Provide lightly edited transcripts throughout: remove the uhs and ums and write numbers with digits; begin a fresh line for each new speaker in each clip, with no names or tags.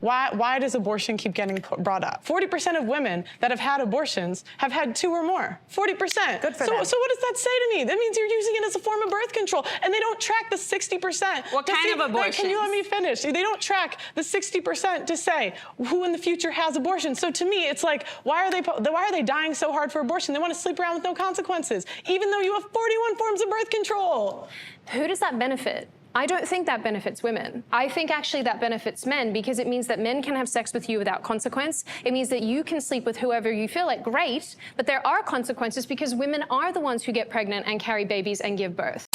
Why does abortion keep getting brought up? 40% of women that have had abortions have had 2 or more. 40%.
Good for
so,
them.
so what does that say to me? That means you're using it as a form of birth control, and they don't track the 60%.
What kind of abortions?
Can you let me finish? They don't track the 60% to say who in the future has abortion. So to me, it's like, why are they dying so hard for abortion? They want to sleep around with no consequences, even though you have 41 forms of birth control.
Who does that benefit? I don't think that benefits women. I think actually that benefits men, because it means that men can have sex with you without consequence. It means that you can sleep with whoever you feel like. Great, but there are consequences because women are the ones who get pregnant and carry babies and give birth.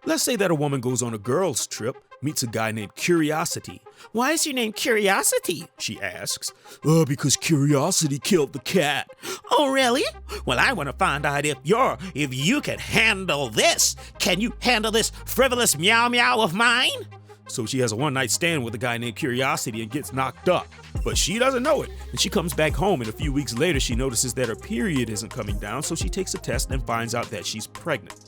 Let's say that a woman goes on a girls' trip, meets a guy named Curiosity. "Why is your name Curiosity?" she asks. "Oh, because Curiosity killed the cat." "Oh, really? Well, I want to find out if you can handle this. Can you handle this frivolous meow meow of mine?" So she has a one-night stand with a guy named Curiosity and gets knocked up. But she doesn't know it, and she comes back home, and a few weeks later she notices that her period isn't coming down, so she takes a test and finds out that she's pregnant.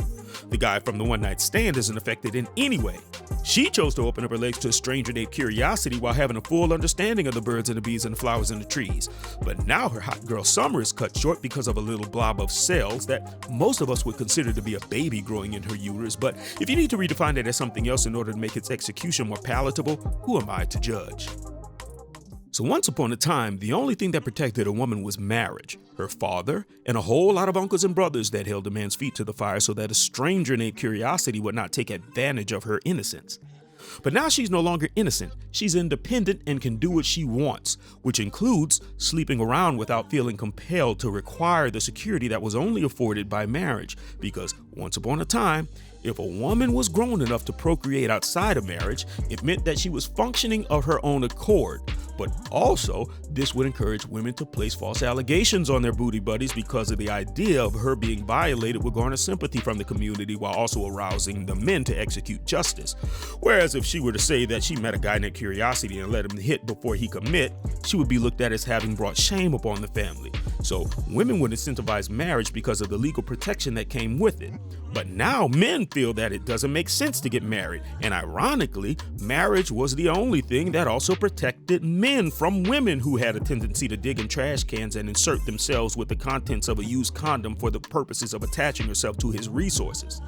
The guy from the one-night stand isn't affected in any way. She chose to open up her legs to a stranger named Curiosity while having a full understanding of the birds and the bees and the flowers and the trees. But now her hot girl summer is cut short because of a little blob of cells that most of us would consider to be a baby growing in her uterus. But if you need to redefine it as something else in order to make its execution more palatable, who am I to judge? So once upon a time, the only thing that protected a woman was marriage, her father, and a whole lot of uncles and brothers that held a man's feet to the fire so that a stranger named Curiosity would not take advantage of her innocence. But now she's no longer innocent. She's independent and can do what she wants, which includes sleeping around without feeling compelled to require the security that was only afforded by marriage. Because once upon a time, if a woman was grown enough to procreate outside of marriage, it meant that she was functioning of her own accord. But also, this would encourage women to place false allegations on their booty buddies because of the idea of her being violated would garner sympathy from the community while also arousing the men to execute justice. Whereas if she were to say that she met a guy named Curiosity and let him hit before he commit, she would be looked at as having brought shame upon the family. So women would incentivize marriage because of the legal protection that came with it. But now men feel that it doesn't make sense to get married, and ironically, marriage was the only thing that also protected men from women who had a tendency to dig in trash cans and insert themselves with the contents of a used condom for the purposes of attaching herself to his resources.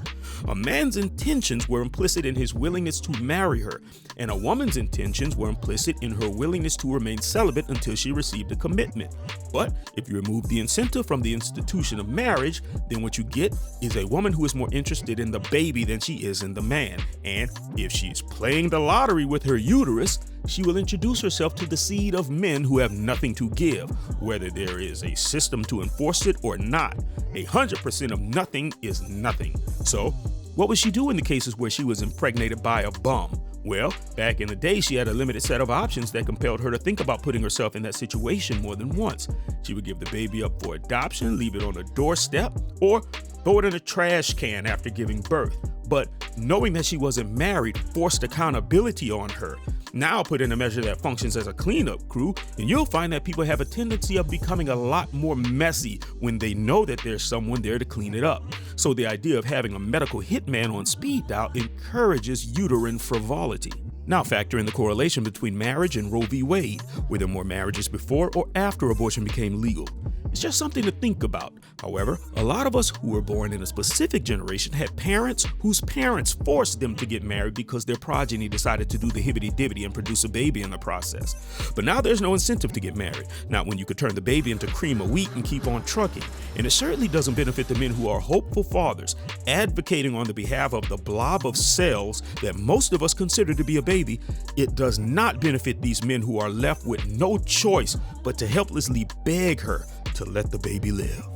A man's intentions were implicit in his willingness to marry her, and a woman's intentions were implicit in her willingness to remain celibate until she received a commitment. But if you remove the incentive from the institution of marriage, then what you get is a woman who is more interested in the baby than she is in the man. And if she's playing the lottery with her uterus, she will introduce herself to the seed of men who have nothing to give, whether there is a system to enforce it or not. 100% of nothing is nothing. So, what would she do in the cases where she was impregnated by a bum? Well, back in the day, she had a limited set of options that compelled her to think about putting herself in that situation more than once. She would give the baby up for adoption, leave it on a doorstep, or throw it in a trash can after giving birth. But knowing that she wasn't married forced accountability on her. Now put in a measure that functions as a cleanup crew, and you'll find that people have a tendency of becoming a lot more messy when they know that there's someone there to clean it up. So the idea of having a medical hitman on speed dial encourages uterine frivolity. Now factor in the correlation between marriage and Roe v. Wade. Were there more marriages before or after abortion became legal? It's just something to think about. However, a lot of us who were born in a specific generation had parents whose parents forced them to get married because their progeny decided to do the hibbity-dibbity and produce a baby in the process. But now there's no incentive to get married, not when you could turn the baby into cream of wheat and keep on trucking. And it certainly doesn't benefit the men who are hopeful fathers, advocating on the behalf of the blob of cells that most of us consider to be a baby. It does not benefit these men who are left with no choice but to helplessly beg her to let the baby live.